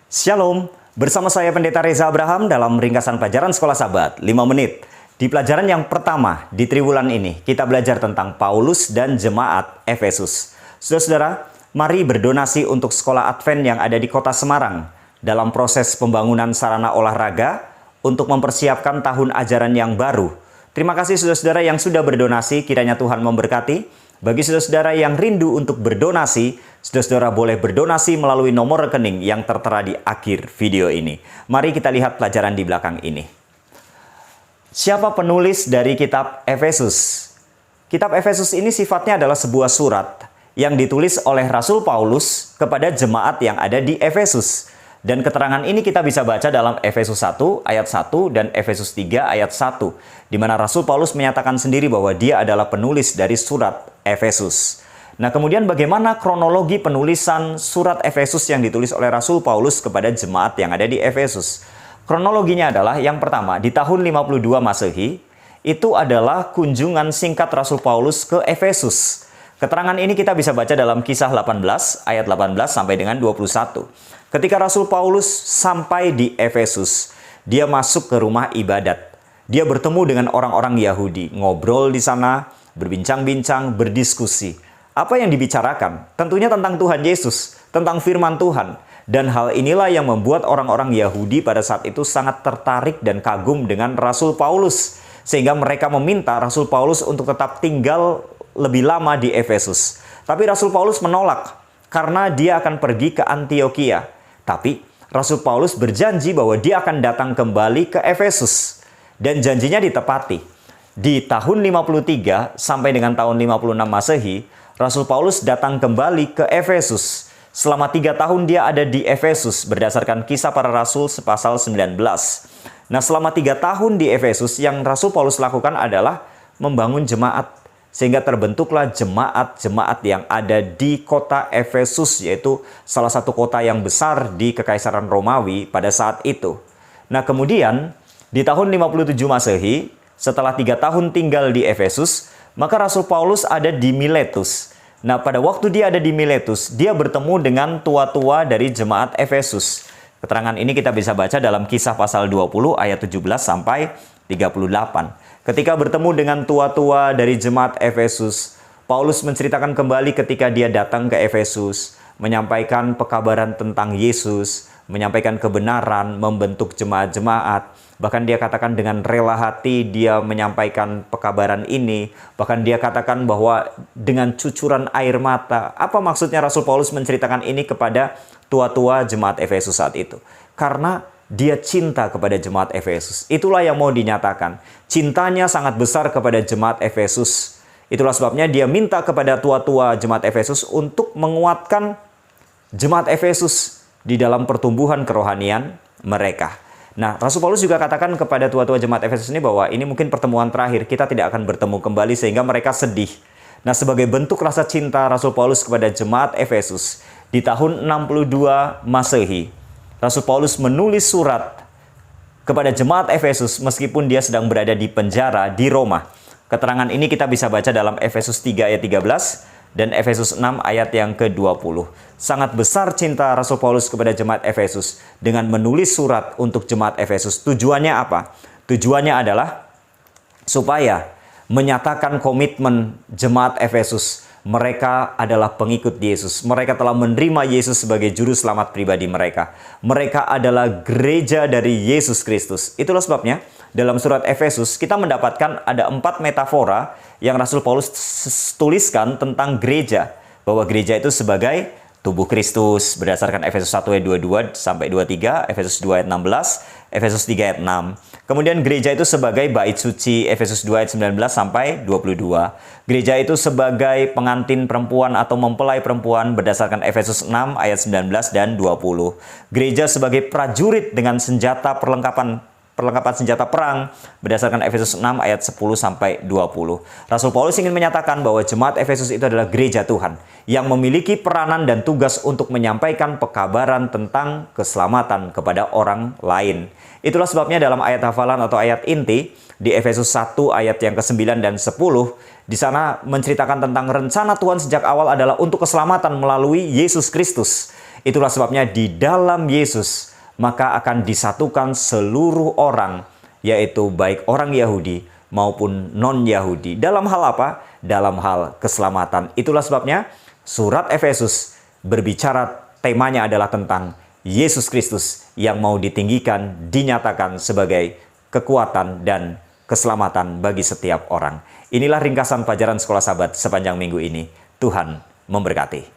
Shalom, bersama saya Pendeta Reza Abraham dalam ringkasan pelajaran Sekolah Sabat 5 menit. Di pelajaran yang pertama di triwulan ini, kita belajar tentang Paulus dan jemaat Efesus. Saudara-saudara, mari berdonasi untuk sekolah Advent yang ada di kota Semarang dalam proses pembangunan sarana olahraga untuk mempersiapkan tahun ajaran yang baru. Terima kasih saudara-saudara yang sudah berdonasi, kiranya Tuhan memberkati. Bagi saudara-saudara yang rindu untuk berdonasi, saudara-saudara boleh berdonasi melalui nomor rekening yang tertera di akhir video ini. Mari kita lihat pelajaran di belakang ini. Siapa penulis dari kitab Efesus? Kitab Efesus ini sifatnya adalah sebuah surat yang ditulis oleh Rasul Paulus kepada jemaat yang ada di Efesus. Dan keterangan ini kita bisa baca dalam Efesus 1 ayat 1 dan Efesus 3 ayat 1. Di mana Rasul Paulus menyatakan sendiri bahwa dia adalah penulis dari surat Efesus. Nah, kemudian bagaimana kronologi penulisan surat Efesus yang ditulis oleh Rasul Paulus kepada jemaat yang ada di Efesus? Kronologinya adalah yang pertama, di tahun 52 Masehi, itu adalah kunjungan singkat Rasul Paulus ke Efesus. Keterangan ini kita bisa baca dalam Kisah 18 ayat 18 sampai dengan 21. Ketika Rasul Paulus sampai di Efesus, dia masuk ke rumah ibadat. Dia bertemu dengan orang-orang Yahudi, ngobrol di sana, berbincang-bincang, berdiskusi. Apa yang dibicarakan? Tentunya tentang Tuhan Yesus, tentang firman Tuhan. Dan hal inilah yang membuat orang-orang Yahudi pada saat itu sangat tertarik dan kagum dengan Rasul Paulus. Sehingga mereka meminta Rasul Paulus untuk tetap tinggal lebih lama di Efesus. Tapi Rasul Paulus menolak karena dia akan pergi ke Antiokhia. Tapi Rasul Paulus berjanji bahwa dia akan datang kembali ke Efesus. Dan janjinya ditepati. Di tahun 53 sampai dengan tahun 56 Masehi, Rasul Paulus datang kembali ke Efesus. Selama 3 tahun dia ada di Efesus berdasarkan Kisah Para Rasul pasal 19. Nah, selama 3 tahun di Efesus yang Rasul Paulus lakukan adalah membangun jemaat. Sehingga terbentuklah jemaat-jemaat yang ada di kota Efesus, yaitu salah satu kota yang besar di Kekaisaran Romawi pada saat itu. Nah, kemudian di tahun 57 Masehi, setelah 3 tahun tinggal di Efesus, maka Rasul Paulus ada di Miletus. Nah, pada waktu dia ada di Miletus, dia bertemu dengan tua-tua dari jemaat Efesus. Keterangan ini kita bisa baca dalam Kisah pasal 20 ayat 17 sampai 38. Ketika bertemu dengan tua-tua dari jemaat Efesus, Paulus menceritakan kembali ketika dia datang ke Efesus, menyampaikan pekabaran tentang Yesus, menyampaikan kebenaran, membentuk jemaat-jemaat. Bahkan dia katakan dengan rela hati dia menyampaikan pekabaran ini. Bahkan dia katakan bahwa dengan cucuran air mata. Apa maksudnya Rasul Paulus menceritakan ini kepada tua-tua jemaat Efesus saat itu? Karena dia cinta kepada jemaat Efesus. Itulah yang mau dinyatakan. Cintanya sangat besar kepada jemaat Efesus. Itulah sebabnya dia minta kepada tua-tua jemaat Efesus untuk menguatkan jemaat Efesus di dalam pertumbuhan kerohanian mereka. Nah, Rasul Paulus juga katakan kepada tua-tua jemaat Efesus ini bahwa ini mungkin pertemuan terakhir, kita tidak akan bertemu kembali sehingga mereka sedih. Nah, sebagai bentuk rasa cinta Rasul Paulus kepada jemaat Efesus, di tahun 62 Masehi, Rasul Paulus menulis surat kepada jemaat Efesus meskipun dia sedang berada di penjara di Roma. Keterangan ini kita bisa baca dalam Efesus 3 ayat 13 dan Efesus 6 ayat yang ke-20. Sangat besar cinta Rasul Paulus kepada jemaat Efesus dengan menulis surat untuk jemaat Efesus. Tujuannya apa? Tujuannya adalah supaya menyatakan komitmen jemaat Efesus. Mereka adalah pengikut Yesus. Mereka telah menerima Yesus sebagai juru selamat pribadi mereka. Mereka adalah gereja dari Yesus Kristus. Itulah sebabnya dalam surat Efesus kita mendapatkan ada 4 metafora yang Rasul Paulus tuliskan tentang gereja. Bahwa gereja itu sebagai tubuh Kristus berdasarkan Efesus 1 ayat 22 sampai 23, Efesus 2 ayat 16, Efesus 3 ayat 6. Kemudian gereja itu sebagai bait suci, Efesus 2 ayat 19 sampai 22. Gereja itu sebagai pengantin perempuan atau mempelai perempuan berdasarkan Efesus 6 ayat 19 dan 20. Gereja sebagai prajurit dengan senjata perlengkapan senjata perang berdasarkan Efesus 6 ayat 10 sampai 20. Rasul Paulus ingin menyatakan bahwa jemaat Efesus itu adalah gereja Tuhan yang memiliki peranan dan tugas untuk menyampaikan pekabaran tentang keselamatan kepada orang lain. Itulah sebabnya dalam ayat hafalan atau ayat inti di Efesus 1 ayat yang ke-9 dan 10, di sana menceritakan tentang rencana Tuhan sejak awal adalah untuk keselamatan melalui Yesus Kristus. Itulah sebabnya di dalam Yesus maka akan disatukan seluruh orang, yaitu baik orang Yahudi maupun non-Yahudi. Dalam hal apa? Dalam hal keselamatan. Itulah sebabnya surat Efesus berbicara, temanya adalah tentang Yesus Kristus yang mau ditinggikan, dinyatakan sebagai kekuatan dan keselamatan bagi setiap orang. Inilah ringkasan pelajaran Sekolah Sabat sepanjang minggu ini. Tuhan memberkati.